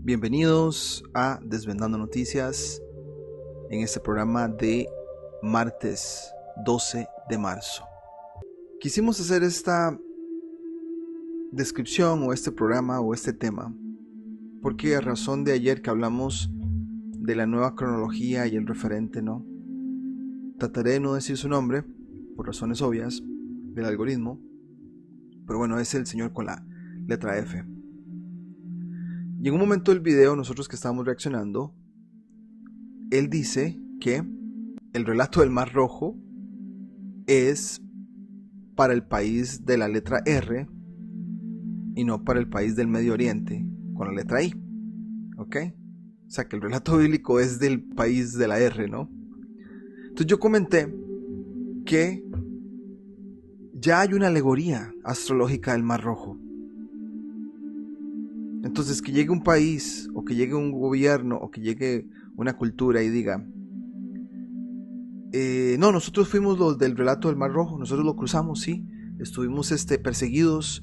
Bienvenidos a Desvendando Noticias en este programa de martes 12 de marzo. Quisimos hacer esta descripción o este programa o este tema porque a razón de ayer que hablamos de la nueva cronología y el referente, ¿no? Trataré de no decir su nombre por razones obvias del algoritmo, pero bueno, es el señor con la letra F. Y en un momento del video, nosotros que estábamos reaccionando, él dice que el relato del Mar Rojo es para el país de la letra R y no para el país del Medio Oriente con la letra I. ¿Ok? O sea que el relato bíblico es del país de la R, ¿no? Entonces yo comenté que ya hay una alegoría astrológica del Mar Rojo. Entonces que llegue un país o que llegue un gobierno o que llegue una cultura y diga no, nosotros fuimos los del relato del Mar Rojo, nosotros lo cruzamos, sí, estuvimos perseguidos.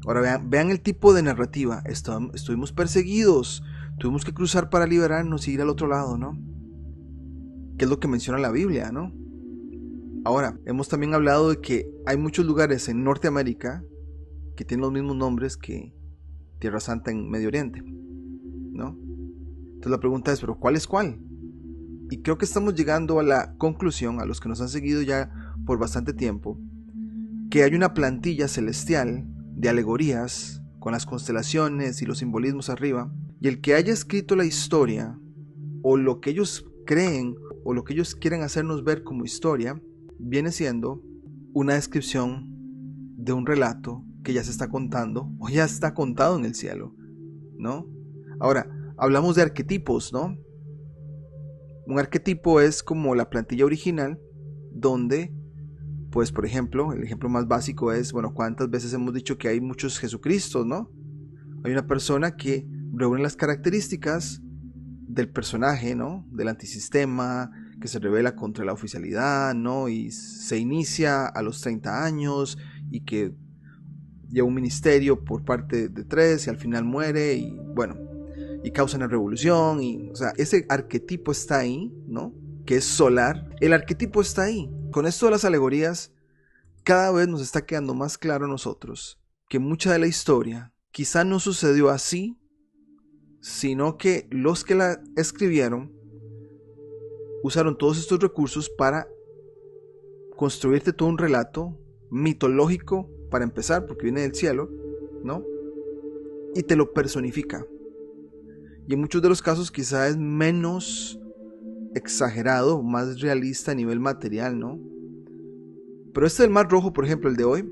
Ahora vean el tipo de narrativa, estuvimos perseguidos, tuvimos que cruzar para liberarnos y ir al otro lado, ¿no? Que es lo que menciona la Biblia, ¿no? Ahora, hemos también hablado de que hay muchos lugares en Norteamérica que tienen los mismos nombres que Tierra Santa en Medio Oriente, ¿no? Entonces la pregunta es, ¿pero cuál es cuál? Y creo que estamos llegando a la conclusión, a los que nos han seguido ya por bastante tiempo, que hay una plantilla celestial de alegorías con las constelaciones y los simbolismos arriba, y el que haya escrito la historia, o lo que ellos creen, o lo que ellos quieren hacernos ver como historia, viene siendo una descripción de un relato que ya se está contando o ya está contado en el cielo, ¿no? Ahora, hablamos de arquetipos, ¿no? Un arquetipo es como la plantilla original donde, pues por ejemplo, el ejemplo más básico es, bueno, ¿cuántas veces hemos dicho que hay muchos Jesucristos, ¿no? Hay una persona que reúne las características del personaje, ¿no? Del antisistema, que se revela contra la oficialidad, ¿no? Y se inicia a los 30 años y que lleva un ministerio por parte de 3 y al final muere y bueno, y causa una revolución y, o sea, ese arquetipo está ahí, ¿no? Que es solar, el arquetipo está ahí. Con esto de las alegorías, cada vez nos está quedando más claro a nosotros que mucha de la historia quizá no sucedió así, sino que los que la escribieron usaron todos estos recursos para construirte todo un relato mitológico para empezar, porque viene del cielo, ¿no? Y te lo personifica. Y en muchos de los casos quizá es menos exagerado, más realista a nivel material, ¿no? Pero este del Mar Rojo, por ejemplo, el de hoy,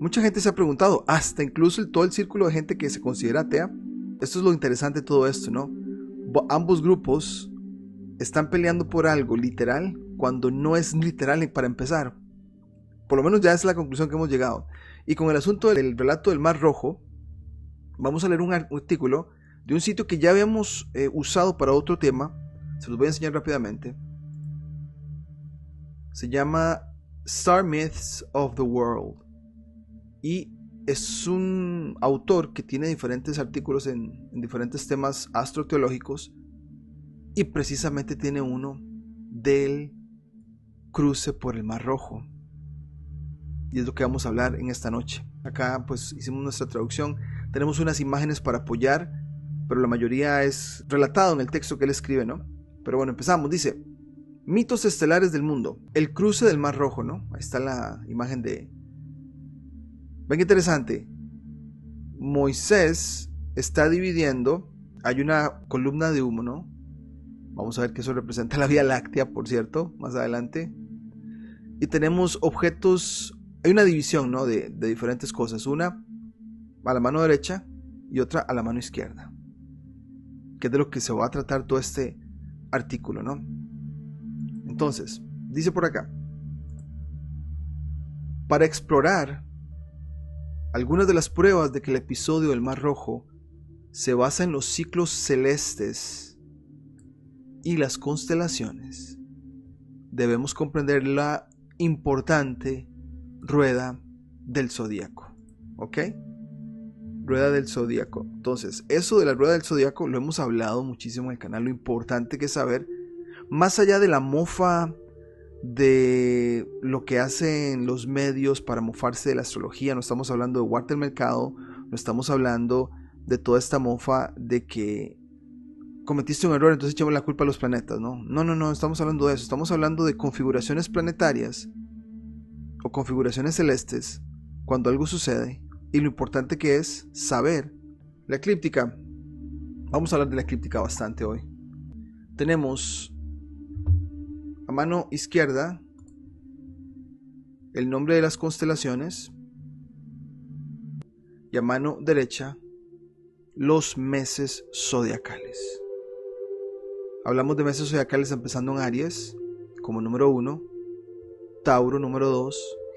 mucha gente se ha preguntado, hasta incluso todo el círculo de gente que se considera atea. Esto es lo interesante de todo esto, ¿no? Ambos grupos están peleando por algo literal cuando no es literal para empezar. Por lo menos ya es la conclusión que hemos llegado. Y con el asunto del relato del Mar Rojo, vamos a leer un artículo de un sitio que ya habíamos usado para otro tema. Se los voy a enseñar rápidamente. Se llama Star Myths of the World. Y es un autor que tiene diferentes artículos en diferentes temas astroteológicos. Y precisamente tiene uno del cruce por el Mar Rojo. Y es lo que vamos a hablar en esta noche. Acá pues hicimos nuestra traducción. Tenemos unas imágenes para apoyar, pero la mayoría es relatado en el texto que él escribe, ¿no? Pero bueno, empezamos. Dice, mitos estelares del mundo. El cruce del Mar Rojo, ¿no? Ahí está la imagen de... Ven qué interesante. Moisés está dividiendo. Hay una columna de humo, ¿no? Vamos a ver que eso representa la Vía Láctea, por cierto, más adelante. Y tenemos objetos... Hay una división, ¿no? de diferentes cosas. Una a la mano derecha y otra a la mano izquierda. Que es de lo que se va a tratar todo este artículo, ¿no? Entonces, dice por acá. Para explorar algunas de las pruebas de que el episodio del Mar Rojo se basa en los ciclos celestes y las constelaciones, debemos comprender la importante rueda del zodíaco. ¿Ok? rueda del zodíaco. Entonces, eso de la rueda del zodíaco lo hemos hablado muchísimo en el canal. Lo importante que es saber, más allá de la mofa, de lo que hacen los medios para mofarse de la astrología, no estamos hablando de Walter Mercado, no estamos hablando de toda esta mofa de que cometiste un error, entonces echamos la culpa a los planetas, ¿no? No, estamos hablando de eso. Estamos hablando de configuraciones planetarias o configuraciones celestes cuando algo sucede, y lo importante que es saber. La eclíptica, vamos a hablar de la eclíptica bastante hoy. Tenemos a mano izquierda el nombre de las constelaciones y a mano derecha los meses zodiacales. Hablamos de meses zodiacales empezando en Aries como número 1, Tauro número 2,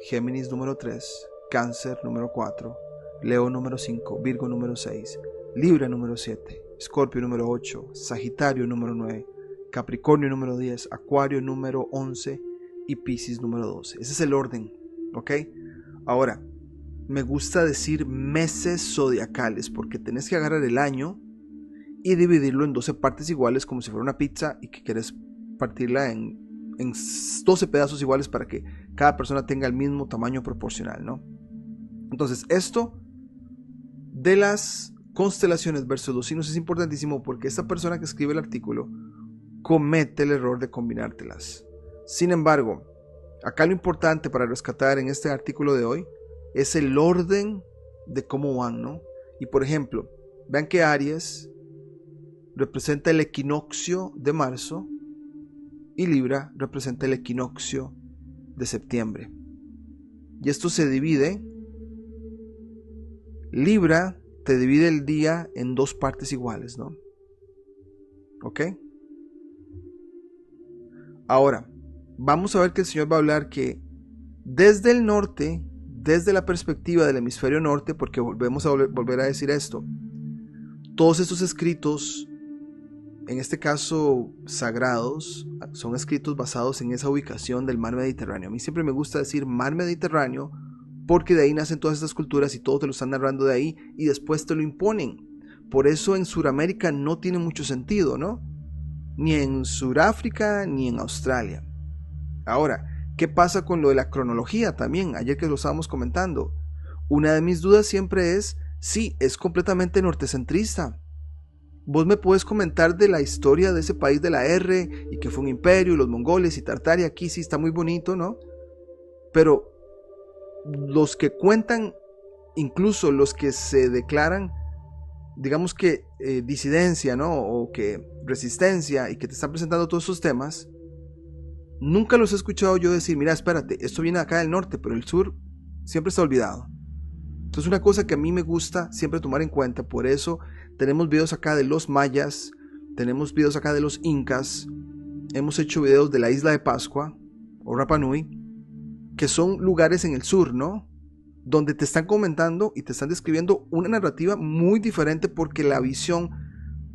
Géminis número 3, Cáncer número 4, Leo número 5, Virgo número 6, Libra número 7, Escorpio número 8, Sagitario número 9, Capricornio número 10, Acuario número 11 y Piscis número 12. Ese es el orden, ¿ok? Ahora, me gusta decir meses zodiacales porque tenés que agarrar el año y dividirlo en 12 partes iguales como si fuera una pizza y que querés partirla en 12 pedazos iguales para que cada persona tenga el mismo tamaño proporcional, ¿no? Entonces, esto de las constelaciones versus los signos es importantísimo porque esta persona que escribe el artículo comete el error de combinártelas. Sin embargo, acá lo importante para rescatar en este artículo de hoy es el orden de cómo van, ¿no? Y por ejemplo, vean que Aries representa el equinoccio de marzo y Libra representa el equinoccio de septiembre. Y esto se divide. Libra te divide el día en 2 partes iguales, ¿no? ¿Ok? Ahora, vamos a ver que el Señor va a hablar que desde el norte, desde la perspectiva del hemisferio norte, porque volvemos a volver a decir esto, todos estos escritos, en este caso sagrados, son escritos basados en esa ubicación del mar Mediterráneo. A mí siempre me gusta decir mar Mediterráneo porque de ahí nacen todas estas culturas y todo te lo están narrando de ahí y después te lo imponen. Por eso en Sudamérica no tiene mucho sentido, ¿no? Ni en Sudáfrica ni en Australia. Ahora, ¿qué pasa con lo de la cronología también? Ayer que lo estábamos comentando. Una de mis dudas siempre es, sí, es completamente nortecentrista. Vos me puedes comentar de la historia de ese país de la R y que fue un imperio y los mongoles y Tartaria, aquí sí está muy bonito, ¿no? Pero los que cuentan, incluso los que se declaran, digamos que disidencia, ¿no? O que resistencia y que te están presentando todos esos temas, nunca los he escuchado yo decir, mira, espérate, esto viene acá del norte, pero el sur siempre está olvidado. Entonces una cosa que a mí me gusta siempre tomar en cuenta, por eso tenemos videos acá de los mayas, tenemos videos acá de los incas, hemos hecho videos de la isla de Pascua o Rapa Nui, que son lugares en el sur, ¿no? Donde te están comentando y te están describiendo una narrativa muy diferente porque la visión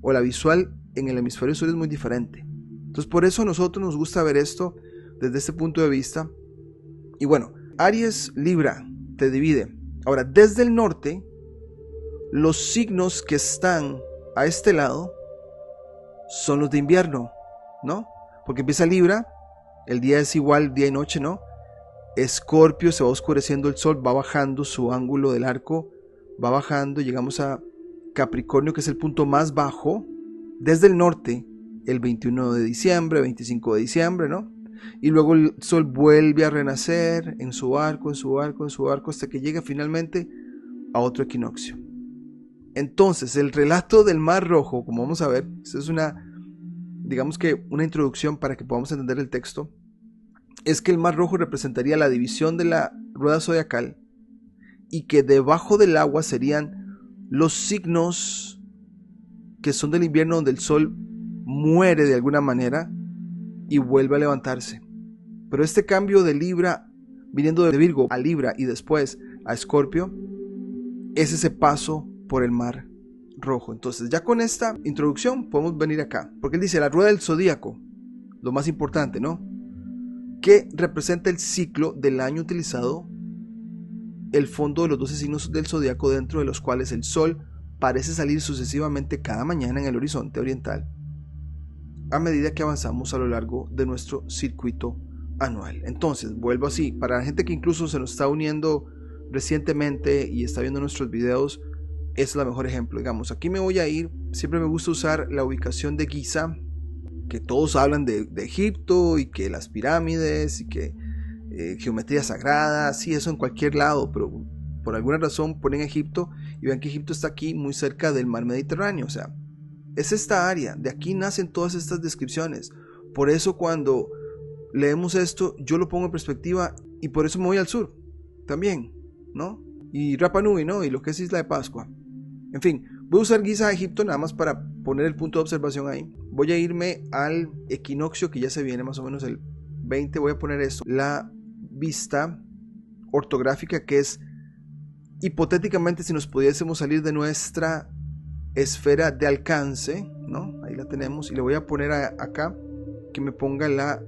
o la visual en el hemisferio sur es muy diferente. Entonces por eso a nosotros nos gusta ver esto desde este punto de vista. Y bueno, Aries, Libra, te divide. Ahora, desde el norte, los signos que están a este lado son los de invierno, ¿no? Porque empieza Libra, el día es igual día y noche, ¿no? Escorpio, se va oscureciendo el sol, va bajando su ángulo del arco, va bajando, llegamos a Capricornio, que es el punto más bajo, desde el norte, el 21 de diciembre, 25 de diciembre, ¿no? Y luego el sol vuelve a renacer en su arco, en su arco, en su arco, hasta que llega finalmente a otro equinoccio. Entonces, el relato del Mar Rojo, como vamos a ver, esto es digamos que una introducción para que podamos entender el texto, es que el Mar Rojo representaría la división de la rueda zodiacal y que debajo del agua serían los signos que son del invierno, donde el sol muere de alguna manera y vuelve a levantarse. Pero este cambio de Libra, viniendo de Virgo a Libra y después a Escorpio, es ese paso por el Mar Rojo. Entonces, ya con esta introducción podemos venir acá, porque él dice la rueda del zodíaco, lo más importante, ¿no? Que representa el ciclo del año utilizado el fondo de los 12 signos del zodiaco, dentro de los cuales el Sol parece salir sucesivamente cada mañana en el horizonte oriental a medida que avanzamos a lo largo de nuestro circuito anual. Entonces, vuelvo así, para la gente que incluso se nos está uniendo recientemente y está viendo nuestros videos, es el mejor ejemplo. Digamos, aquí me voy a ir, siempre me gusta usar la ubicación de Giza, que todos hablan de Egipto y que las pirámides y que geometría sagrada, sí, eso en cualquier lado, pero por alguna razón ponen Egipto y ven que Egipto está aquí muy cerca del mar Mediterráneo, o sea, es esta área, de aquí nacen todas estas descripciones. Por eso cuando leemos esto, yo lo pongo en perspectiva y por eso me voy al sur también, ¿no? Y Rapa Nui, ¿no? Y lo que es Isla de Pascua. En fin, voy a usar Giza, Egipto, nada más para poner el punto de observación ahí. Voy a irme al equinoccio que ya se viene, más o menos el 20. Voy a poner esto, la vista ortográfica, que es hipotéticamente si nos pudiésemos salir de nuestra esfera de alcance, ¿no? Ahí la tenemos, y le voy a poner acá que me ponga la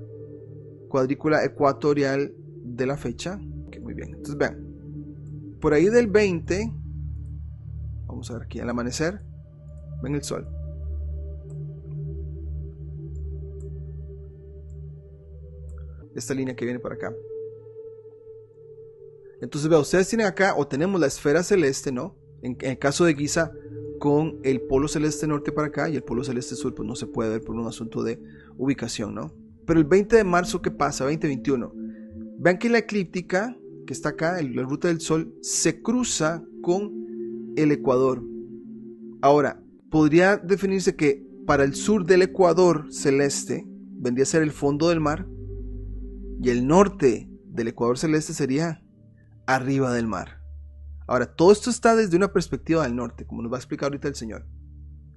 cuadrícula ecuatorial de la fecha. Okay, muy bien, entonces vean, por ahí del 20, vamos a ver aquí al amanecer, ven el sol. Esta línea que viene para acá. Entonces vean, ustedes tienen acá, o tenemos la esfera celeste, ¿no? En el caso de Giza, con el polo celeste norte para acá y el polo celeste sur, pues no se puede ver por un asunto de ubicación, ¿no? Pero el 20 de marzo, ¿qué pasa? 2021. Vean que la eclíptica que está acá, la ruta del sol, se cruza con el ecuador. Ahora, podría definirse que para el sur del ecuador celeste vendría a ser el fondo del mar y el norte del ecuador celeste sería arriba del mar. Ahora, todo esto está desde una perspectiva del norte, como nos va a explicar ahorita el señor.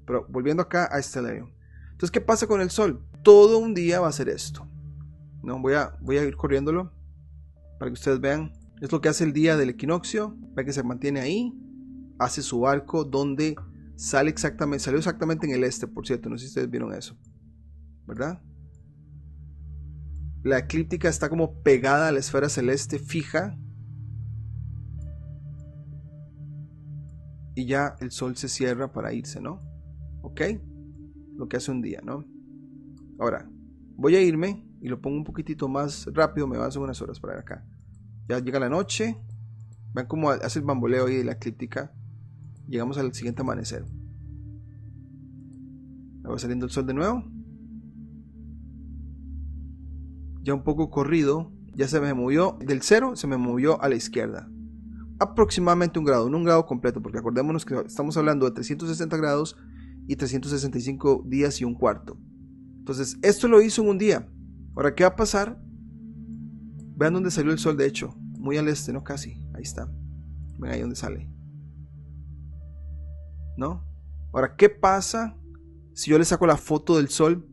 Pero volviendo acá a Stellarium. Entonces, ¿qué pasa con el sol? Todo un día va a ser esto. No, voy a ir corriéndolo para que ustedes vean. Es lo que hace el día del equinoccio. Ve que se mantiene ahí. Hace su arco donde salió exactamente en el este, por cierto. No sé si ustedes vieron eso, ¿verdad? La eclíptica está como pegada a la esfera celeste fija. Y ya el sol se cierra para irse, ¿no? ¿Ok? Lo que hace un día, ¿no? Ahora, voy a irme y lo pongo un poquitito más rápido, me avanzo unas horas para acá. Ya llega la noche. Vean cómo hace el bamboleo ahí de la eclíptica. Llegamos al siguiente amanecer. Va saliendo el sol de nuevo. Ya un poco corrido. Ya se me movió del cero, se me movió a la izquierda. Aproximadamente un grado, no un grado completo, porque acordémonos que estamos hablando de 360 grados y 365 días y un cuarto. Entonces, esto lo hizo en un día. Ahora, ¿qué va a pasar? Vean dónde salió el sol, de hecho, muy al este, ¿no? Casi, ahí está. Ven ahí donde sale, ¿no? Ahora, ¿qué pasa si yo le saco la foto del sol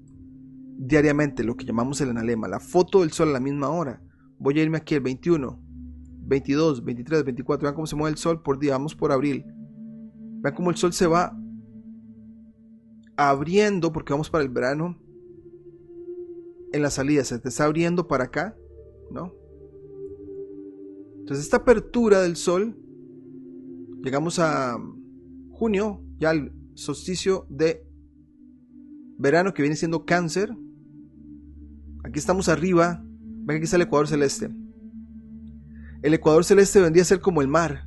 diariamente, lo que llamamos el analema, la foto del sol a la misma hora? Voy a irme aquí el 21, 22, 23, 24, vean cómo se mueve el sol por día, vamos por abril. Vean cómo el sol se va abriendo, porque vamos para el verano. En la salida se te está abriendo para acá, ¿no? Entonces esta apertura del sol, llegamos a junio, ya el solsticio de verano que viene siendo Cáncer. Aquí estamos arriba, ven que aquí está el ecuador celeste. El ecuador celeste vendría a ser como el mar,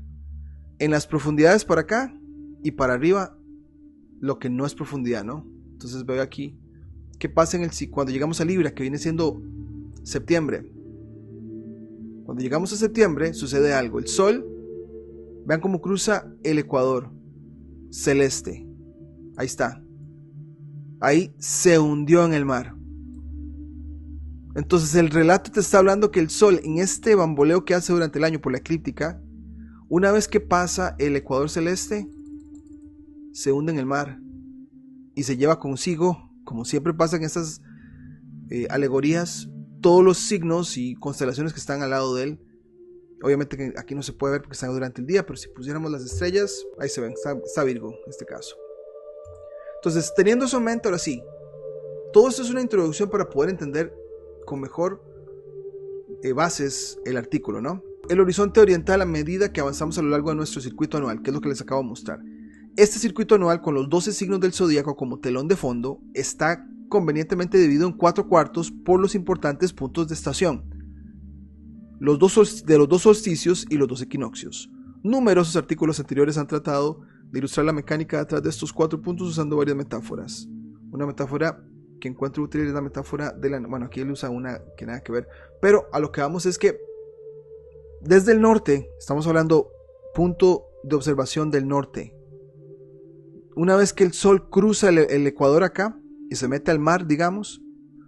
en las profundidades para acá y para arriba lo que no es profundidad, ¿no? Entonces veo aquí qué pasa cuando llegamos a Libra, que viene siendo septiembre. Cuando llegamos a septiembre sucede algo. El sol, vean cómo cruza el ecuador celeste. Ahí está. Ahí se hundió en el mar. Entonces el relato te está hablando que el sol, en este bamboleo que hace durante el año por la eclíptica, una vez que pasa el ecuador celeste, se hunde en el mar y se lleva consigo, como siempre pasa en estas alegorías, todos los signos y constelaciones que están al lado de él. Obviamente que aquí no se puede ver porque están durante el día, pero si pusiéramos las estrellas, ahí se ven, está Virgo en este caso. Entonces, teniendo eso en mente, ahora sí, todo esto es una introducción para poder entender con mejor bases el artículo, ¿no? el horizonte oriental a medida que avanzamos a lo largo de nuestro circuito anual, que es lo que les acabo de mostrar. Este circuito anual con los 12 signos del zodíaco como telón de fondo está convenientemente dividido en 4/4 por los importantes puntos de estación, de los dos solsticios y los 2 equinoccios. Numerosos artículos anteriores han tratado de ilustrar la mecánica detrás de estos 4 puntos usando varias metáforas. Una metáfora que encuentro útil es la metáfora de la... Bueno, aquí él usa una que nada que ver, pero a lo que vamos es que desde el norte, estamos hablando punto de observación del norte, una vez que el sol cruza el ecuador acá y se mete al mar, digamos,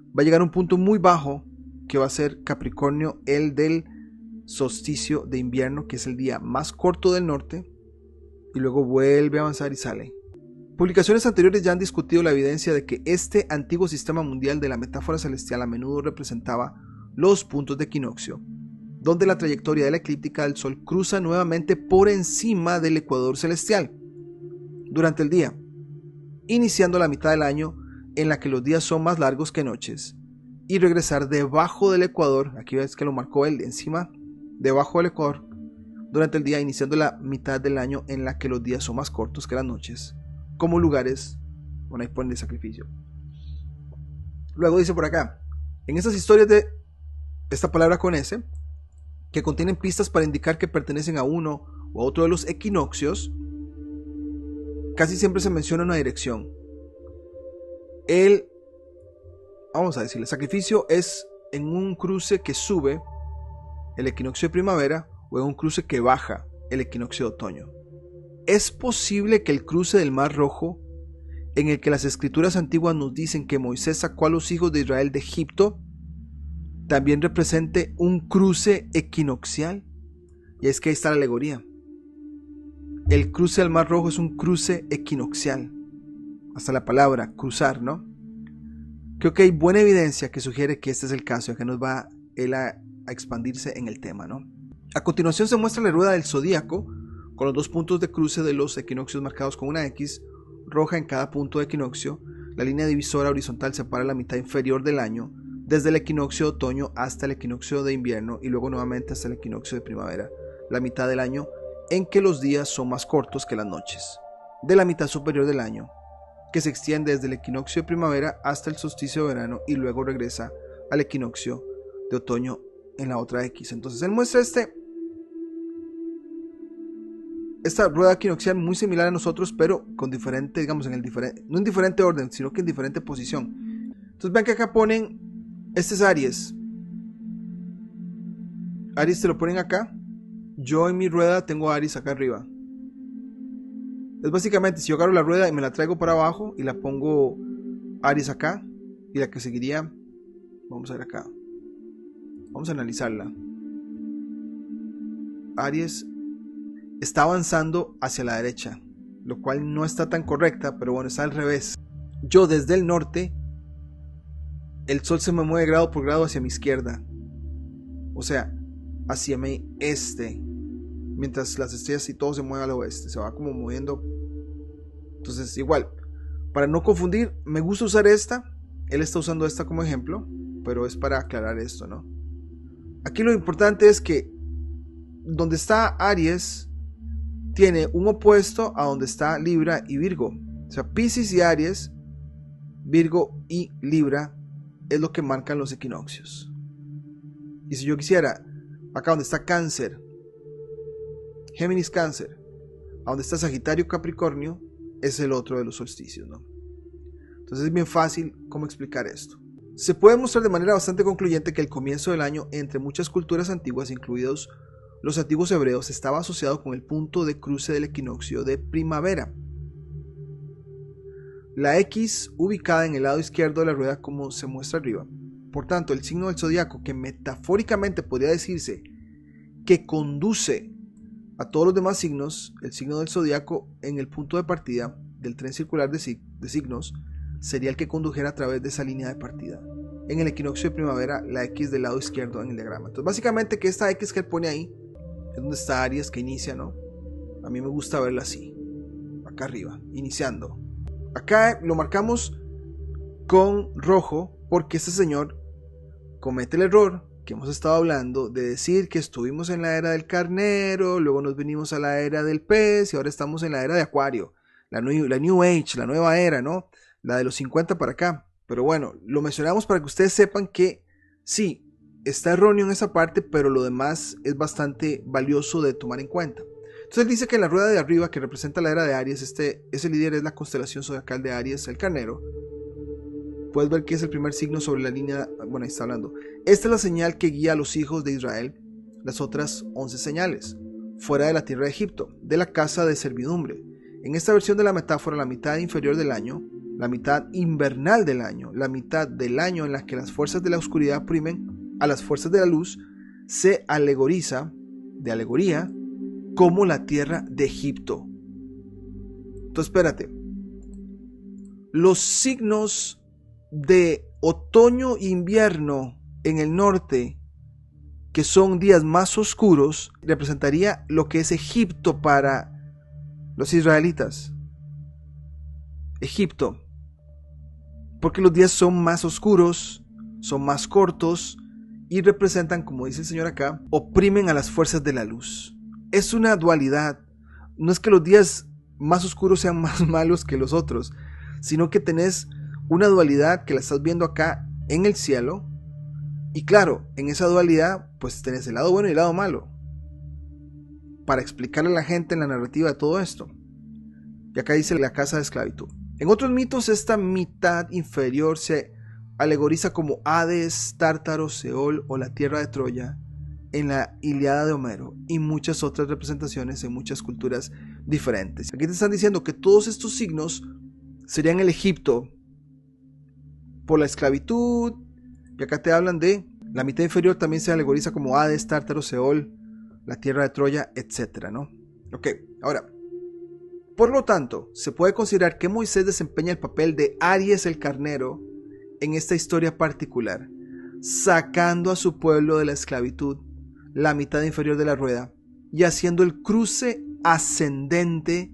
va a llegar a un punto muy bajo que va a ser Capricornio, el del solsticio de invierno, que es el día más corto del norte, y luego vuelve a avanzar y sale. Publicaciones anteriores ya han discutido la evidencia de que este antiguo sistema mundial de la metáfora celestial a menudo representaba los puntos de equinoccio, donde la trayectoria de la eclíptica del sol cruza nuevamente por encima del ecuador celestial durante el día, iniciando la mitad del año en la que los días son más largos que noches, y regresar debajo del ecuador, aquí ves que lo marcó él, encima, debajo del ecuador, durante el día, iniciando la mitad del año en la que los días son más cortos que las noches, como lugares, bueno, ahí ponen de sacrificio. Luego dice por acá, en estas historias de esta palabra con S, que contienen pistas para indicar que pertenecen a uno o a otro de los equinoccios, casi siempre se menciona una dirección. Vamos a decir, el sacrificio es en un cruce que sube, el equinoccio de primavera, o en un cruce que baja, el equinoccio de otoño. Es posible que el cruce del Mar Rojo, en el que las escrituras antiguas nos dicen que Moisés sacó a los hijos de Israel de Egipto, también represente un cruce equinoccial. Y es que ahí está la alegoría. El cruce del Mar Rojo es un cruce equinoccial. Hasta la palabra cruzar, ¿no? Creo que hay buena evidencia que sugiere que este es el caso, ya que nos va él a expandirse en el tema, ¿no? A continuación se muestra la rueda del zodíaco con los 2 puntos de cruce de los equinoccios marcados con una X roja en cada punto de equinoccio. La línea divisora horizontal separa la mitad inferior del año, desde el equinoccio de otoño hasta el equinoccio de invierno y luego nuevamente hasta el equinoccio de primavera, la mitad del año en que los días son más cortos que las noches, de la mitad superior del año, que se extiende desde el equinoccio de primavera hasta el solsticio de verano y luego regresa al equinoccio de otoño en la otra X. Entonces él muestra esta rueda equinoccial muy similar a nosotros, pero con diferente, digamos, no en diferente orden, sino que en diferente posición. Entonces vean que acá ponen, este es Aries. Aries te lo ponen acá. Yo en mi rueda tengo a Aries acá arriba. Es básicamente, si yo agarro la rueda y me la traigo para abajo y la pongo Aries acá, y la que seguiría, vamos a ver acá. Vamos a analizarla. Aries está avanzando hacia la derecha, lo cual no está tan correcta, pero bueno, está al revés. Yo desde el norte, el sol se me mueve grado por grado hacia mi izquierda, o sea, hacia mi este, mientras las estrellas y todo se mueve al oeste, se va como moviendo. Entonces igual, para no confundir, me gusta usar esta, él está usando esta como ejemplo, pero es para aclarar esto, ¿no? Aquí lo importante es que donde está Aries tiene un opuesto a donde está Libra y Virgo. O sea, Piscis y Aries, Virgo y Libra es lo que marcan los equinoccios. Y si yo quisiera, acá donde está Cáncer, Géminis Cáncer, a donde está Sagitario Capricornio, es el otro de los solsticios, ¿no? Entonces es bien fácil cómo explicar esto. Se puede mostrar de manera bastante concluyente que el comienzo del año entre muchas culturas antiguas, incluidos los antiguos hebreos, estaba asociado con el punto de cruce del equinoccio de primavera. La X ubicada en el lado izquierdo de la rueda como se muestra arriba. Por tanto, el signo del zodiaco, que metafóricamente podría decirse que conduce a todos los demás signos, el signo del zodiaco en el punto de partida del tren circular de signos, sería el que condujera a través de esa línea de partida. En el equinoccio de primavera, la X del lado izquierdo en el diagrama. Entonces, básicamente que esta X que él pone ahí es donde está Aries, que inicia, ¿no? A mí me gusta verla así, acá arriba, iniciando. Acá lo marcamos con rojo porque este señor comete el error que hemos estado hablando, de decir que estuvimos en la era del carnero, luego nos vinimos a la era del pez y ahora estamos en la era de Acuario, la New Age, la nueva era, ¿no? La de los 50 para acá. Pero bueno, lo mencionamos para que ustedes sepan que sí, está erróneo en esa parte, pero lo demás es bastante valioso de tomar en cuenta. Entonces él dice que en la rueda de arriba, que representa la era de Aries, ese líder es la constelación zodiacal de Aries, el carnero. Puedes ver que es el primer signo sobre la línea, bueno, ahí está hablando. Esta es la señal que guía a los hijos de Israel, las otras 11 señales, fuera de la tierra de Egipto, de la casa de servidumbre. En esta versión de la metáfora, la mitad inferior del año, la mitad invernal del año, la mitad del año en la que las fuerzas de la oscuridad oprimen a las fuerzas de la luz, se alegoría como la tierra de Egipto. Entonces espérate, los signos de otoño e invierno en el norte, que son días más oscuros, representaría lo que es Egipto para los israelitas. Egipto, porque los días son más oscuros, son más cortos y representan, como dice el Señor acá, oprimen a las fuerzas de la luz. Es una dualidad. No es que los días más oscuros sean más malos que los otros, sino que tenés una dualidad que la estás viendo acá en el cielo. Y claro, en esa dualidad pues tenés el lado bueno y el lado malo, para explicarle a la gente en la narrativa de todo esto. Y acá dice la casa de esclavitud. En otros mitos, esta mitad inferior se alegoriza como Hades, Tártaro, Seol o la tierra de Troya en la Ilíada de Homero, y muchas otras representaciones en muchas culturas diferentes. Aquí te están diciendo que todos estos signos serían el Egipto por la esclavitud, y acá te hablan de la mitad inferior también se alegoriza como Hades, Tártaro, Seol, la tierra de Troya, etc., ¿no? Ok, ahora, por lo tanto, se puede considerar que Moisés desempeña el papel de Aries el carnero en esta historia particular, sacando a su pueblo de la esclavitud, la mitad inferior de la rueda, y haciendo el cruce ascendente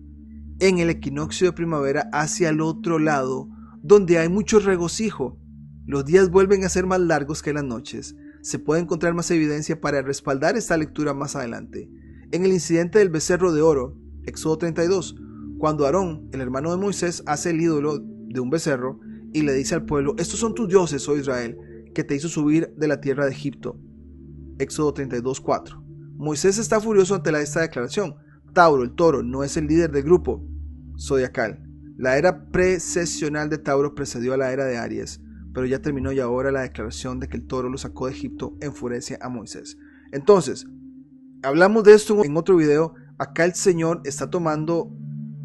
en el equinoccio de primavera hacia el otro lado, donde hay mucho regocijo. Los días vuelven a ser más largos que las noches. Se puede encontrar más evidencia para respaldar esta lectura más adelante. En el incidente del becerro de oro, Éxodo 32, cuando Aarón, el hermano de Moisés, hace el ídolo de un becerro y le dice al pueblo: estos son tus dioses, oh Israel, que te hizo subir de la tierra de Egipto. Éxodo 32:4. Moisés está furioso ante esta declaración. Tauro, el toro, no es el líder del grupo zodiacal. La era precesional de Tauro precedió a la era de Aries, pero ya terminó, y ahora la declaración de que el toro lo sacó de Egipto enfurece a Moisés. Entonces, hablamos de esto en otro video. Acá el Señor está tomando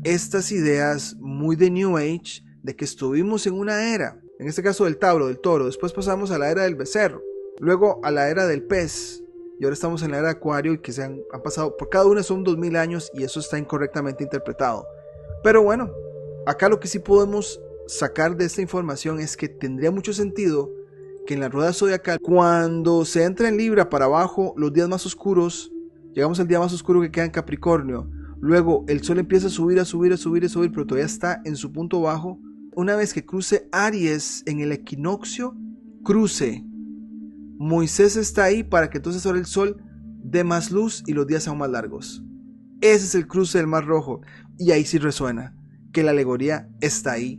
estas ideas muy de New Age, de que estuvimos en una era, en este caso del Tauro, del toro, después pasamos a la era del becerro, luego a la era del pez, y ahora estamos en la era de Acuario, y que han pasado, por cada una son 2000 años, y eso está incorrectamente interpretado. Pero bueno, acá lo que sí podemos sacar de esta información es que tendría mucho sentido que en la rueda zodiacal, cuando se entra en Libra para abajo, los días más oscuros, llegamos al día más oscuro que queda en Capricornio, luego el sol empieza a subir, pero todavía está en su punto bajo. Una vez que cruce Aries en el equinoccio, cruce, Moisés está ahí para que entonces ahora el sol dé más luz y los días sean más largos. Ese es el cruce del Mar Rojo, y ahí sí resuena que la alegoría está ahí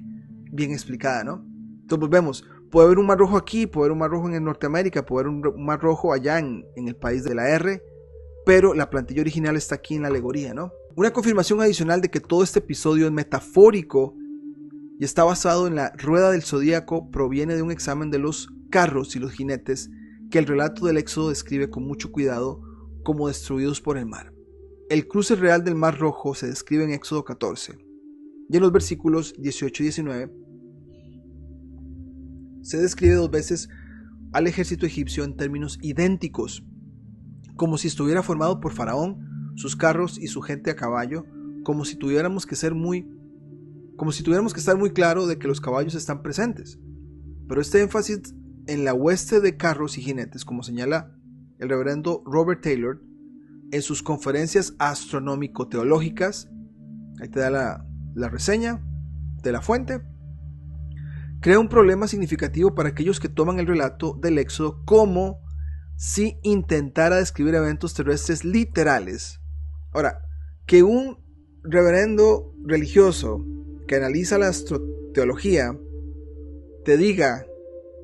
bien explicada, ¿no? Entonces vemos, puede haber un Mar Rojo aquí, puede haber un Mar Rojo en Norteamérica, puede haber un Mar Rojo allá en el país de la R, pero la plantilla original está aquí en la alegoría, ¿no? Una confirmación adicional de que todo este episodio es metafórico y está basado en la rueda del zodíaco proviene de un examen de los carros y los jinetes que el relato del Éxodo describe con mucho cuidado como destruidos por el mar. El cruce real del Mar Rojo se describe en Éxodo 14, y en los versículos 18 y 19 se describe dos veces al ejército egipcio en términos idénticos, como si estuviera formado por Faraón, sus carros y su gente a caballo, como si tuviéramos que estar muy claro de que los caballos están presentes. Pero este énfasis en la hueste de carros y jinetes, como señala el reverendo Robert Taylor en sus conferencias astronómico-teológicas, ahí te da la reseña de la fuente, crea un problema significativo para aquellos que toman el relato del Éxodo como si intentara describir eventos terrestres literales. Ahora, que un reverendo religioso que analiza la astroteología te diga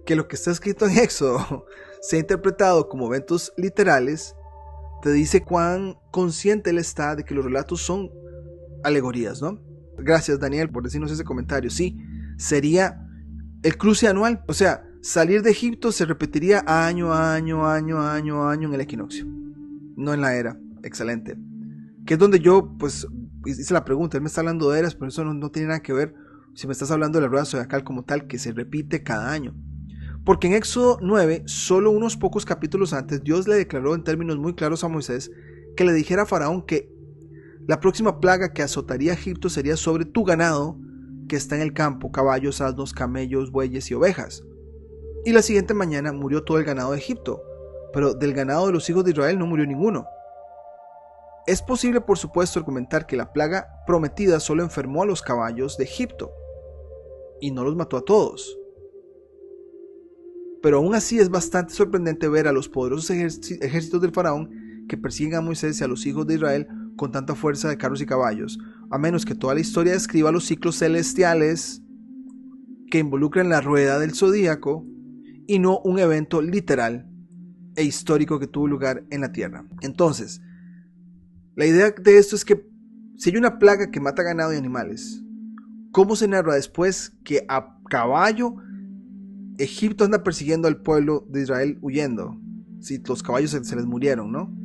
que lo que está escrito en Éxodo se ha interpretado como eventos literales, te dice cuán consciente él está de que los relatos son alegorías, ¿no? Gracias, Daniel, por decirnos ese comentario. Sí, sería el cruce anual. O sea, salir de Egipto se repetiría año a año en el equinoccio, no en la era. Excelente. Que es donde yo, pues, hice la pregunta. Él me está hablando de eras, pero eso no tiene nada que ver si me estás hablando de la rueda zodiacal como tal, que se repite cada año. Porque en Éxodo 9, solo unos pocos capítulos antes, Dios le declaró en términos muy claros a Moisés que le dijera a Faraón que la próxima plaga que azotaría a Egipto sería sobre tu ganado que está en el campo, caballos, asnos, camellos, bueyes y ovejas. Y la siguiente mañana murió todo el ganado de Egipto, pero del ganado de los hijos de Israel no murió ninguno. Es posible, por supuesto, argumentar que la plaga prometida solo enfermó a los caballos de Egipto y no los mató a todos. Pero aún así es bastante sorprendente ver a los poderosos ejércitos del faraón que persiguen a Moisés y a los hijos de Israel con tanta fuerza de carros y caballos, a menos que toda la historia describa los ciclos celestiales que involucran la rueda del zodíaco y no un evento literal e histórico que tuvo lugar en la tierra. Entonces, la idea de esto es que si hay una plaga que mata ganado y animales, ¿cómo se narra después que a caballo Egipto anda persiguiendo al pueblo de Israel huyendo? Si los caballos se les murieron, ¿no?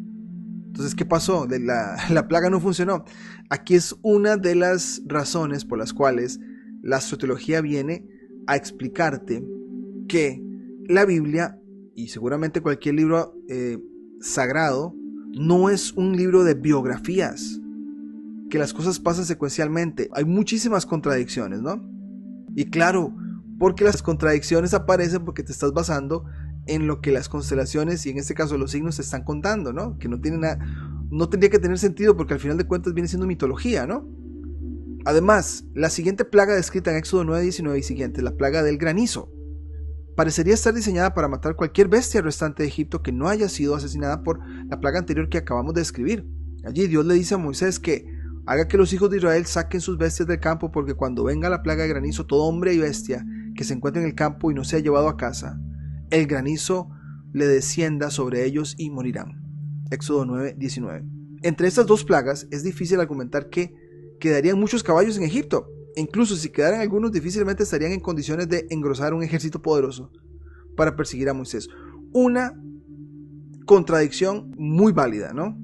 Entonces, ¿qué pasó? La plaga no funcionó. Aquí es una de las razones por las cuales la astroteología viene a explicarte que la Biblia, y seguramente cualquier libro sagrado, no es un libro de biografías, que las cosas pasan secuencialmente. Hay muchísimas contradicciones, ¿no? Y claro, porque las contradicciones aparecen porque te estás basando en lo que las constelaciones y en este caso los signos te están contando, ¿no? Que no tiene nada, no tendría que tener sentido porque al final de cuentas viene siendo mitología, ¿no? Además, la siguiente plaga descrita en Éxodo 9:19 y siguiente, la plaga del granizo, parecería estar diseñada para matar cualquier bestia restante de Egipto que no haya sido asesinada por la plaga anterior que acabamos de describir. Allí Dios le dice a Moisés que haga que los hijos de Israel saquen sus bestias del campo, porque cuando venga la plaga de granizo, todo hombre y bestia que se encuentre en el campo y no sea llevado a casa, el granizo le descienda sobre ellos y morirán. Éxodo 9:19. Entre estas dos plagas es difícil argumentar que quedarían muchos caballos en Egipto, e incluso si quedaran algunos difícilmente estarían en condiciones de engrosar un ejército poderoso para perseguir a Moisés. Una contradicción muy válida, ¿no?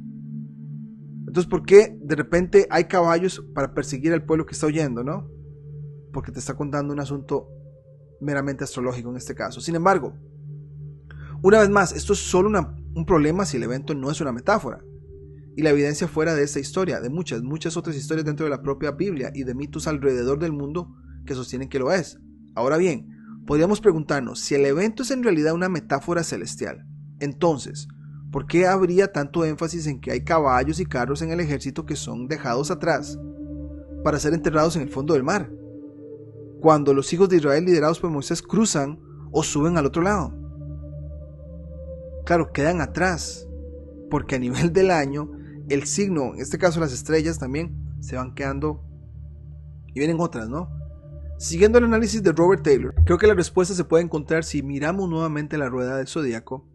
Entonces, ¿por qué de repente hay caballos para perseguir al pueblo que está huyendo, no? Porque te está contando un asunto meramente astrológico en este caso. Sin embargo, una vez más, esto es solo un problema si el evento no es una metáfora. Y la evidencia fuera de esta historia, de muchas otras historias dentro de la propia Biblia y de mitos alrededor del mundo que sostienen que lo es. Ahora bien, podríamos preguntarnos, si el evento es en realidad una metáfora celestial, entonces, ¿por qué habría tanto énfasis en que hay caballos y carros en el ejército que son dejados atrás para ser enterrados en el fondo del mar, cuando los hijos de Israel liderados por Moisés cruzan o suben al otro lado? Claro, quedan atrás, porque a nivel del año, el signo, en este caso las estrellas también, se van quedando y vienen otras, ¿no? Siguiendo el análisis de Robert Taylor, creo que la respuesta se puede encontrar si miramos nuevamente la rueda del zodíaco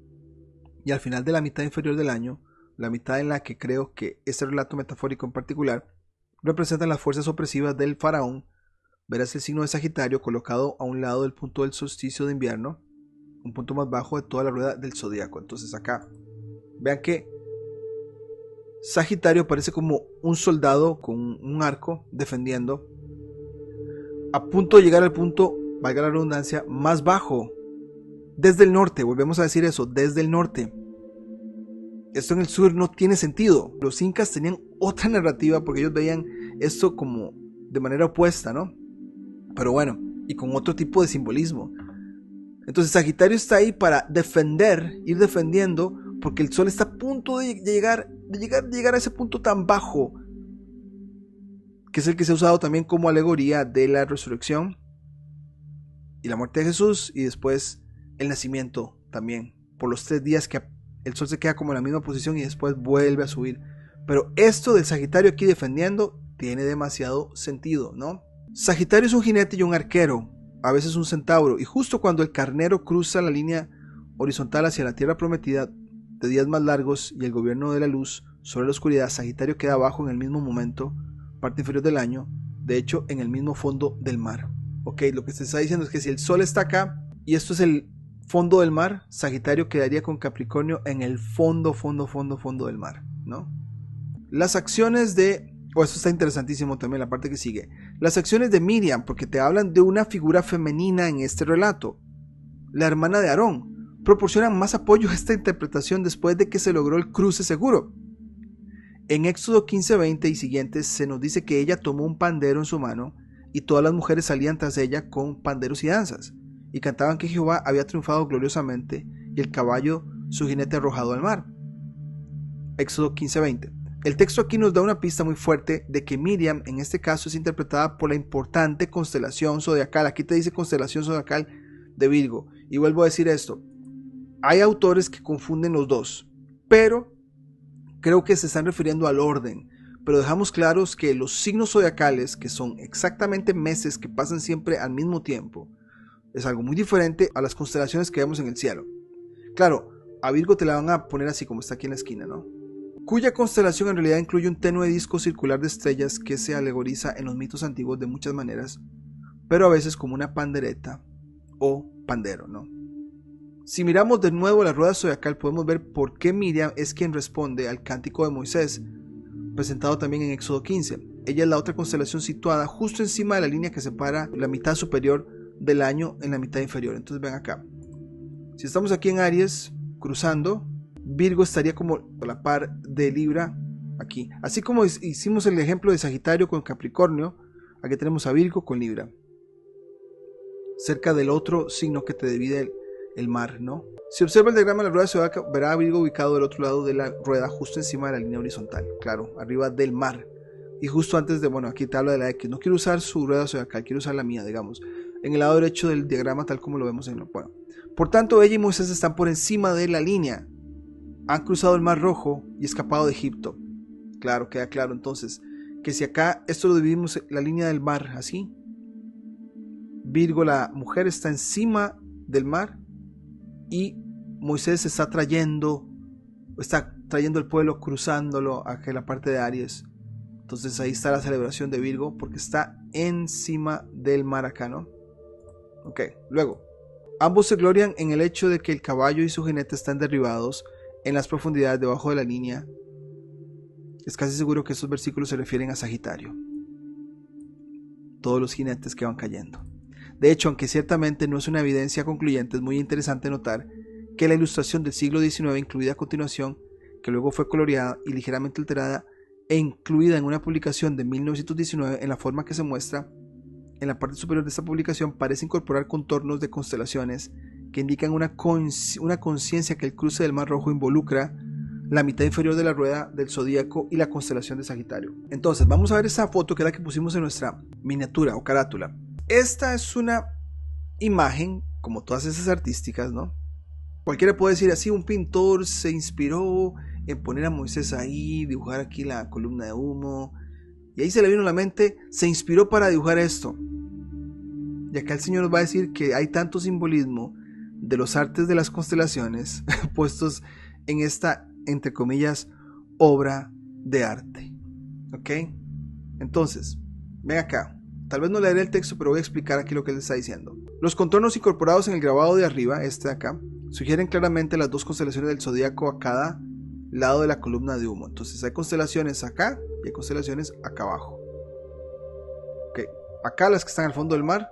y al final de la mitad inferior del año, la mitad en la que creo que este relato metafórico en particular representa las fuerzas opresivas del faraón, verás el signo de Sagitario colocado a un lado del punto del solsticio de invierno, un punto más bajo de toda la rueda del zodíaco. Entonces acá, vean que Sagitario parece como un soldado con un arco defendiendo, a punto de llegar al punto, valga la redundancia, más bajo, desde el norte. Volvemos a decir eso, desde el norte. Esto en el sur no tiene sentido. Los incas tenían otra narrativa porque ellos veían esto como de manera opuesta, ¿no? Pero bueno, y con otro tipo de simbolismo. Entonces Sagitario está ahí para defender, ir defendiendo, porque el sol está a punto de llegar a ese punto tan bajo, que es el que se ha usado también como alegoría de la resurrección y la muerte de Jesús, y después el nacimiento también, por los 3 días que el Sol se queda como en la misma posición y después vuelve a subir. Pero esto del Sagitario aquí defendiendo tiene demasiado sentido, ¿no? Sagitario es un jinete y un arquero, a veces un centauro, y justo cuando el carnero cruza la línea horizontal hacia la tierra prometida de días más largos y el gobierno de la luz sobre la oscuridad, Sagitario queda abajo en el mismo momento, parte inferior del año, de hecho en el mismo fondo del mar. Ok, lo que se está diciendo es que si el Sol está acá y esto es el fondo del mar, Sagitario quedaría con Capricornio en el fondo del mar, ¿no? Las acciones de... esto está interesantísimo también, la parte que sigue. Las acciones de Miriam, porque te hablan de una figura femenina en este relato. La hermana de Aarón. Proporcionan más apoyo a esta interpretación después de que se logró el cruce seguro. En Éxodo 15:20 y siguientes se nos dice que ella tomó un pandero en su mano y todas las mujeres salían tras ella con panderos y danzas y cantaban que Jehová había triunfado gloriosamente y el caballo, su jinete, arrojado al mar. Éxodo 15:20. El texto aquí nos da una pista muy fuerte de que Miriam en este caso es interpretada por la importante constelación zodiacal. Aquí te dice constelación zodiacal de Virgo. Y vuelvo a decir esto. Hay autores que confunden los dos, pero creo que se están refiriendo al orden. Pero dejamos claros que los signos zodiacales, que son exactamente meses que pasan siempre al mismo tiempo, es algo muy diferente a las constelaciones que vemos en el cielo. Claro, a Virgo te la van a poner así como está aquí en la esquina, ¿no? Cuya constelación en realidad incluye un tenue disco circular de estrellas que se alegoriza en los mitos antiguos de muchas maneras, pero a veces como una pandereta o pandero, ¿no? Si miramos de nuevo la rueda zodiacal podemos ver por qué Miriam es quien responde al cántico de Moisés, presentado también en Éxodo 15. Ella es la otra constelación situada justo encima de la línea que separa la mitad superior del año en la mitad inferior. Entonces ven acá. Si estamos aquí en Aries, cruzando, Virgo estaría como a la par de Libra aquí. Así como hicimos el ejemplo de Sagitario con Capricornio, aquí tenemos a Virgo con Libra. Cerca del otro signo que te divide el mar, ¿no? Si observa el diagrama de la rueda se verá a Virgo ubicado del otro lado de la rueda, justo encima de la línea horizontal. Claro, arriba del mar. Y justo antes de, bueno, aquí te habla de la X. No quiero usar su rueda zodiacal, quiero usar la mía, digamos. En el lado derecho del diagrama tal como lo vemos en el... Bueno. Por tanto, ella y Moisés están por encima de la línea. Han cruzado el Mar Rojo y escapado de Egipto. Claro, queda claro entonces que si acá esto lo dividimos la línea del mar así, Virgo, la mujer, está encima del mar y Moisés está trayendo el pueblo, cruzándolo hacia la parte de Aries. Entonces ahí está la celebración de Virgo porque está encima del mar acá, ¿no? Ok, luego, ambos se glorian en el hecho de que el caballo y su jinete están derribados en las profundidades debajo de la línea. Es casi seguro que estos versículos se refieren a Sagitario. Todos los jinetes que van cayendo. De hecho, aunque ciertamente no es una evidencia concluyente, es muy interesante notar que la ilustración del siglo XIX incluida a continuación, que luego fue coloreada y ligeramente alterada e incluida en una publicación de 1919 en la forma que se muestra en la parte superior de esta publicación, parece incorporar contornos de constelaciones que indican una conciencia que el cruce del Mar Rojo involucra la mitad inferior de la rueda del zodíaco y la constelación de Sagitario. Entonces vamos a ver esa foto que es la que pusimos en nuestra miniatura o carátula. Esta es una imagen, como todas esas artísticas, ¿no? Cualquiera puede decir así, un pintor se inspiró en poner a Moisés ahí, dibujar aquí la columna de humo, y ahí se le vino a la mente, se inspiró para dibujar esto. Y acá el Señor nos va a decir que hay tanto simbolismo de los artes de las constelaciones puestos en esta, entre comillas, obra de arte. ¿Ok? Entonces, ven acá. Tal vez no leeré el texto, pero voy a explicar aquí lo que él está diciendo. Los contornos incorporados en el grabado de arriba, este de acá, sugieren claramente las dos constelaciones del zodíaco a cada lado de la columna de humo. Entonces hay constelaciones acá y hay constelaciones acá abajo. Ok, acá las que están al fondo del mar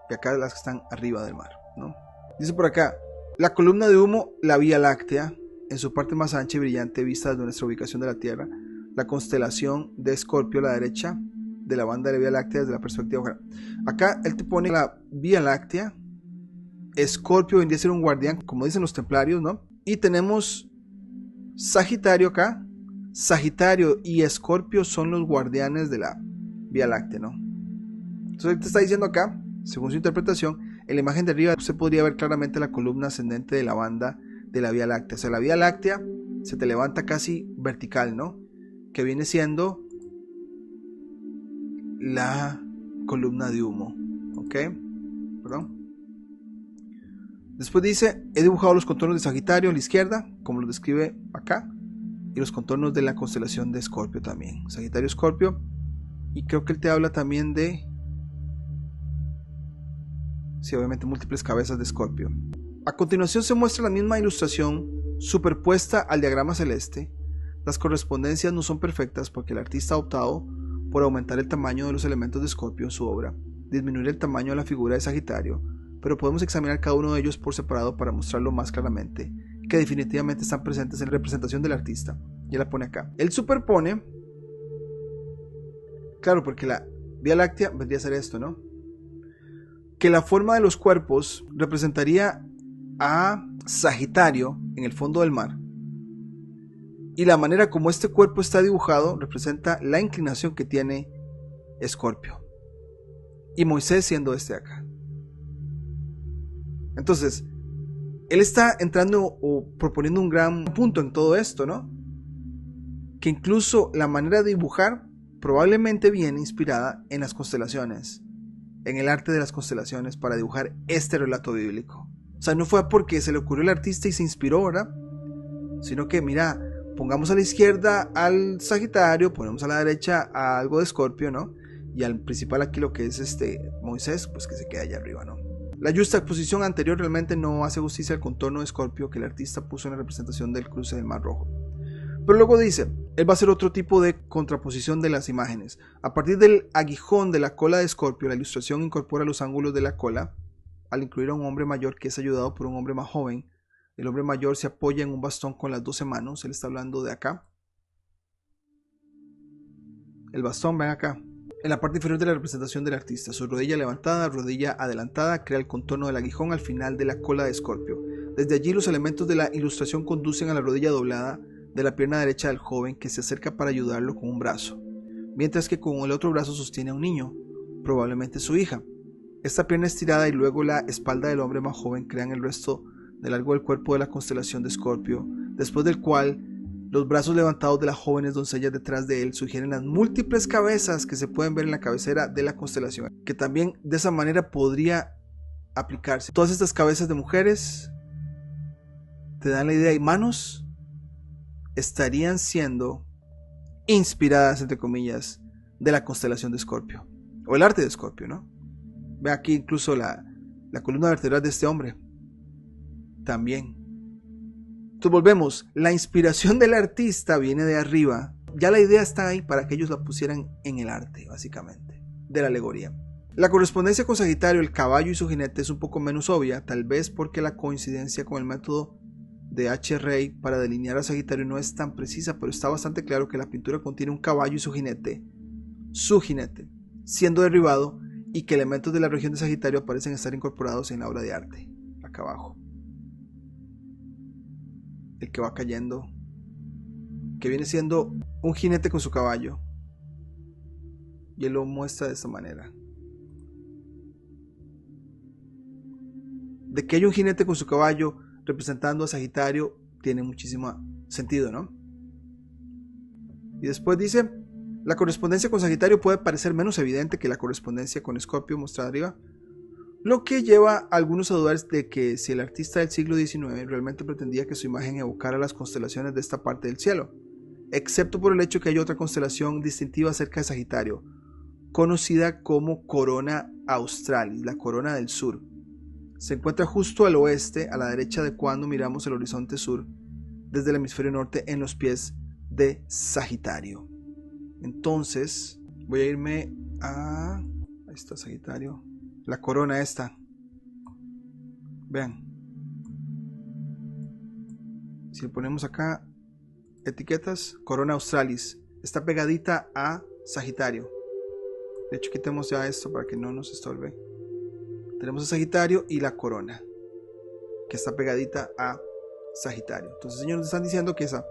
y acá las que están arriba del mar, ¿no? Dice por acá, la columna de humo, la Vía Láctea, en su parte más ancha y brillante vista desde nuestra ubicación de la Tierra, la constelación de Escorpio a la derecha de la banda de la Vía Láctea desde la perspectiva. Bueno, acá él te pone la Vía Láctea, Escorpio vendría a ser un guardián, como dicen los templarios, ¿no? Y tenemos Sagitario acá. Sagitario y Escorpio son los guardianes de la Vía Láctea, ¿no? Entonces él te está diciendo acá, según su interpretación, en la imagen de arriba usted podría ver claramente la columna ascendente de la banda de la Vía Láctea. O sea, la Vía Láctea se te levanta casi vertical, ¿no? Que viene siendo la columna de humo. ¿Ok? Perdón. Después dice, he dibujado los contornos de Sagitario a la izquierda, como lo describe acá, y los contornos de la constelación de Escorpio también. Sagitario, Escorpio, y creo que él te habla también de, sí, obviamente múltiples cabezas de Escorpio. A continuación se muestra la misma ilustración superpuesta al diagrama celeste. Las correspondencias no son perfectas porque el artista ha optado por aumentar el tamaño de los elementos de Escorpio en su obra, disminuir el tamaño de la figura de Sagitario, pero podemos examinar cada uno de ellos por separado para mostrarlo más claramente, que definitivamente están presentes en la representación del artista. Ya la pone acá. Él superpone, claro, porque la Vía Láctea vendría a ser esto, ¿no? Que la forma de los cuerpos representaría a Sagitario en el fondo del mar, y la manera como este cuerpo está dibujado representa la inclinación que tiene Escorpio, y Moisés siendo este acá. Entonces, él está entrando o proponiendo un gran punto en todo esto, ¿no? Que incluso la manera de dibujar probablemente viene inspirada en las constelaciones, en el arte de las constelaciones para dibujar este relato bíblico. O sea, no fue porque se le ocurrió al artista y se inspiró, ¿verdad? Sino que, mira, pongamos a la izquierda al Sagitario, ponemos a la derecha a algo de Escorpio, ¿no? Y al principal aquí lo que es Moisés, pues que se queda allá arriba, ¿no? La justaposición anterior realmente no hace justicia al contorno de Escorpio que el artista puso en la representación del cruce del Mar Rojo. Pero luego dice, él va a hacer otro tipo de contraposición de las imágenes. A partir del aguijón de la cola de Escorpio, la ilustración incorpora los ángulos de la cola al incluir a un hombre mayor que es ayudado por un hombre más joven. El hombre mayor se apoya en un bastón con las 12 manos. Él está hablando de acá. El bastón, ven acá. En la parte inferior de la representación del artista, su rodilla levantada, rodilla adelantada, crea el contorno del aguijón al final de la cola de Escorpio. Desde allí los elementos de la ilustración conducen a la rodilla doblada de la pierna derecha del joven que se acerca para ayudarlo con un brazo, mientras que con el otro brazo sostiene a un niño, probablemente su hija. Esta pierna estirada y luego la espalda del hombre más joven crean el resto del largo del cuerpo de la constelación de Escorpio, después del cual los brazos levantados de las jóvenes doncellas detrás de él sugieren las múltiples cabezas que se pueden ver en la cabecera de la constelación, que también de esa manera podría aplicarse. Todas estas cabezas de mujeres te dan la idea, y manos estarían siendo inspiradas, entre comillas, de la constelación de Escorpio, o el arte de Escorpio, ¿no? Ve aquí incluso la columna vertebral de este hombre, también. Entonces volvemos, la inspiración del artista viene de arriba, ya la idea está ahí para que ellos la pusieran en el arte, básicamente, de la alegoría. La correspondencia con Sagitario, el caballo y su jinete es un poco menos obvia, tal vez porque la coincidencia con el método de H. Rey para delinear a Sagitario no es tan precisa, pero está bastante claro que la pintura contiene un caballo y su jinete, siendo derribado, y que elementos de la región de Sagitario aparecen estar incorporados en la obra de arte, acá abajo. El que va cayendo, que viene siendo un jinete con su caballo, y él lo muestra de esta manera. De que hay un jinete con su caballo representando a Sagitario tiene muchísimo sentido, ¿no? Y después dice, la correspondencia con Sagitario puede parecer menos evidente que la correspondencia con Escorpio mostrada arriba, lo que lleva a algunos a dudar de que si el artista del siglo XIX realmente pretendía que su imagen evocara las constelaciones de esta parte del cielo, excepto por el hecho que hay otra constelación distintiva cerca de Sagitario, conocida como Corona Australis, la corona del sur. Se encuentra justo al oeste, a la derecha de cuando miramos el horizonte sur, desde el hemisferio norte en los pies de Sagitario. Entonces, voy a irme a... ahí está Sagitario. La corona esta. Vean. Si le ponemos acá etiquetas, Corona Australis. Está pegadita a Sagitario. De hecho, quitemos ya esto para que no nos estorbe. Tenemos a Sagitario y la corona, que está pegadita a Sagitario. Entonces, señores, nos están diciendo que esa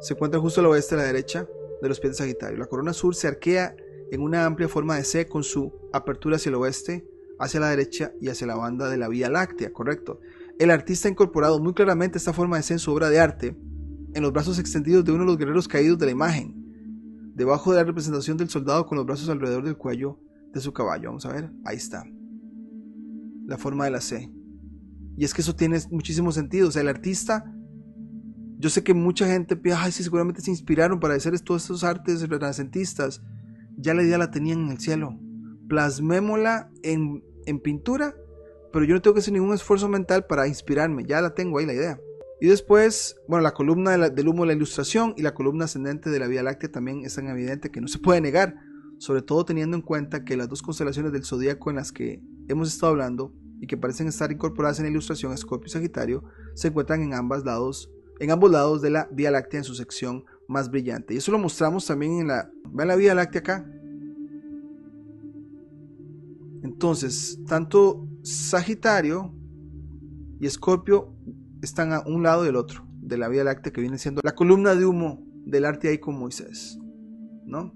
se encuentra justo al oeste, a la derecha de los pies de Sagitario. La corona sur se arquea en una amplia forma de C con su apertura hacia el oeste, hacia la derecha y hacia la banda de la Vía Láctea, correcto. El artista ha incorporado muy claramente esta forma de ser en su obra de arte, en los brazos extendidos de uno de los guerreros caídos de la imagen, debajo de la representación del soldado con los brazos alrededor del cuello de su caballo. Vamos a ver, ahí está, la forma de la C. Y es que eso tiene muchísimo sentido. O sea, el artista, yo sé que mucha gente piensa, ay, sí, seguramente se inspiraron para hacer todos estos artes renacentistas. Ya la idea la tenían en el cielo. Plasmémosla en pintura, pero yo no tengo que hacer ningún esfuerzo mental para inspirarme. Ya la tengo ahí, la idea. Y después, bueno, la columna del humo de la ilustración y la columna ascendente de la Vía Láctea también es tan evidente que no se puede negar, sobre todo teniendo en cuenta que las dos constelaciones del zodíaco en las que hemos estado hablando y que parecen estar incorporadas en la ilustración, Escorpio y Sagitario, se encuentran en ambos lados de la Vía Láctea en su sección más brillante. Y eso lo mostramos también vean la Vía Láctea acá. Entonces, tanto Sagitario y Escorpio están a un lado del otro de la Vía Láctea, que viene siendo la columna de humo del arte ahí con Moisés, ¿no?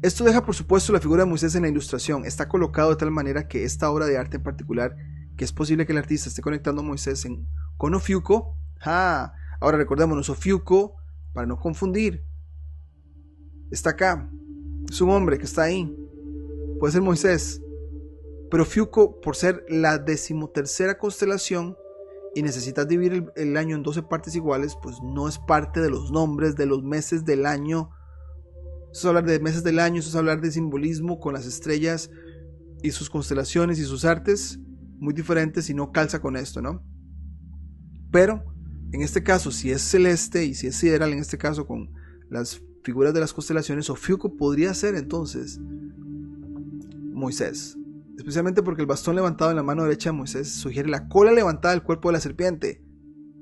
Esto deja por supuesto la figura de Moisés en la ilustración. Está colocado de tal manera que esta obra de arte en particular, que es posible que el artista esté conectando a Moisés con Ofiuco. Ahora recordémonos, Ofiuco, para no confundir, está acá, es un hombre que está ahí, puede ser Moisés, pero Ofiuco, por ser la 13ª constelación y necesitas dividir el año en 12 partes iguales, pues no es parte de los nombres de los meses del año. Eso es hablar de meses del año, eso es hablar de simbolismo con las estrellas y sus constelaciones y sus artes muy diferentes, y no calza con esto, ¿no? Pero en este caso, si es celeste y si es sideral, en este caso con las figuras de las constelaciones, Ofiuco podría ser entonces Moisés, especialmente porque el bastón levantado en la mano derecha de Moisés sugiere la cola levantada del cuerpo de la serpiente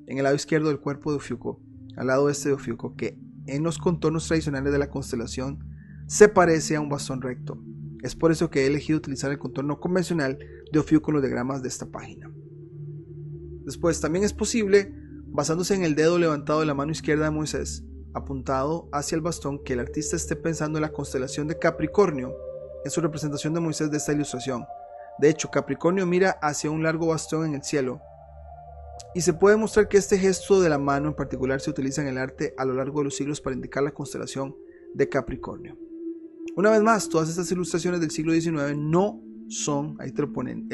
en el lado izquierdo del cuerpo de Ofiuco, al lado este de Ofiuco, que en los contornos tradicionales de la constelación se parece a un bastón recto. Es por eso que he elegido utilizar el contorno convencional de Ofiuco en los diagramas de esta página. Después, también es posible, basándose en el dedo levantado de la mano izquierda de Moisés, apuntado hacia el bastón, que el artista esté pensando en la constelación de Capricornio en su representación de Moisés de esta ilustración. De hecho, Capricornio mira hacia un largo bastón en el cielo, y se puede mostrar que este gesto de la mano en particular se utiliza en el arte a lo largo de los siglos para indicar la constelación de Capricornio. Una vez más, todas estas ilustraciones del siglo XIX no son, ahí te lo ponen,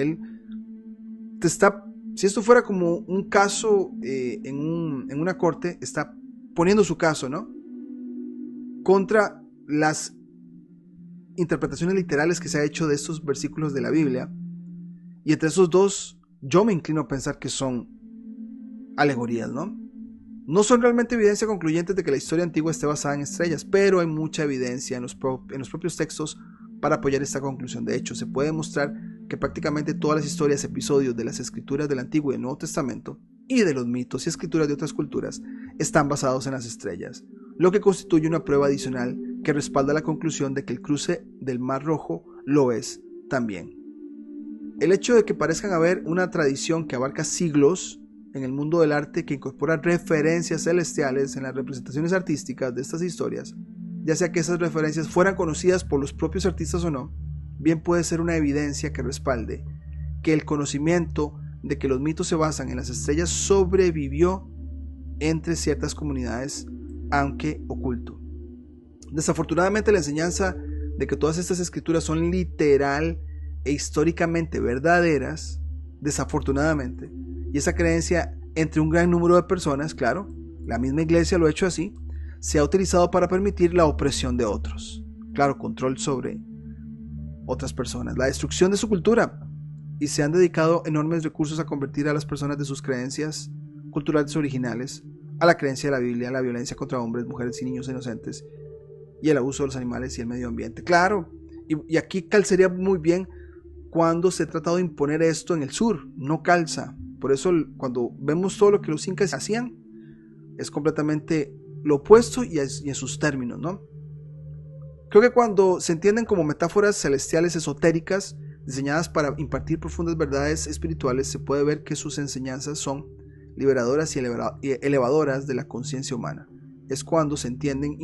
si esto fuera como un caso en una corte, está poniendo su caso, ¿no?, contra las interpretaciones literales que se ha hecho de estos versículos de la Biblia, y entre esos dos yo me inclino a pensar que son alegorías, ¿no? No son realmente evidencia concluyentes de que la historia antigua esté basada en estrellas, pero hay mucha evidencia en los propios textos para apoyar esta conclusión. De hecho, se puede demostrar que prácticamente todas las historias, episodios de las escrituras del Antiguo y del Nuevo Testamento y de los mitos y escrituras de otras culturas están basados en las estrellas, lo que constituye una prueba adicional que respalda la conclusión de que el cruce del Mar Rojo lo es también. El hecho de que parezcan haber una tradición que abarca siglos en el mundo del arte, que incorpora referencias celestiales en las representaciones artísticas de estas historias, ya sea que esas referencias fueran conocidas por los propios artistas o no, bien puede ser una evidencia que respalde que el conocimiento de que los mitos se basan en las estrellas sobrevivió entre ciertas comunidades, aunque oculto. Desafortunadamente, la enseñanza de que todas estas escrituras son literal e históricamente verdaderas, desafortunadamente, y esa creencia entre un gran número de personas, claro, la misma iglesia lo ha hecho así, se ha utilizado para permitir la opresión de otros, claro, control sobre otras personas, la destrucción de su cultura, y se han dedicado enormes recursos a convertir a las personas de sus creencias culturales originales a la creencia de la Biblia, la violencia contra hombres, mujeres y niños inocentes, y el abuso de los animales y el medio ambiente. Claro, y aquí calzaría muy bien cuando se ha tratado de imponer esto en el sur, no calza. Por eso cuando vemos todo lo que los incas hacían, es completamente lo opuesto y en sus términos, ¿no? Creo que cuando se entienden como metáforas celestiales esotéricas, diseñadas para impartir profundas verdades espirituales, se puede ver que sus enseñanzas son liberadoras y elevadoras de la conciencia humana. Es cuando se entienden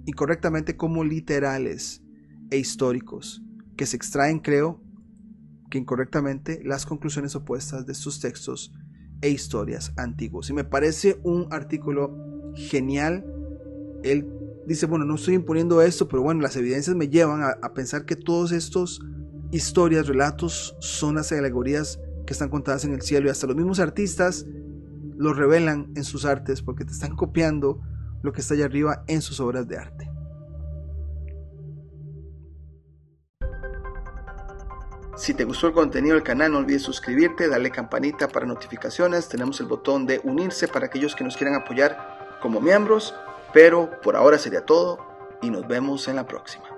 incorrectamente como literales e históricos, que se extraen, creo, que incorrectamente las conclusiones opuestas de estos textos e historias antiguos. Y me parece un artículo genial. Él dice, bueno, no estoy imponiendo esto, pero bueno, las evidencias me llevan a pensar que todos estos historias, relatos, son las alegorías que están contadas en el cielo, y hasta los mismos artistas lo revelan en sus artes porque te están copiando lo que está allá arriba en sus obras de arte. Si te gustó el contenido del canal, no olvides suscribirte, darle campanita para notificaciones. Tenemos el botón de unirse para aquellos que nos quieran apoyar como miembros. Pero por ahora sería todo y nos vemos en la próxima.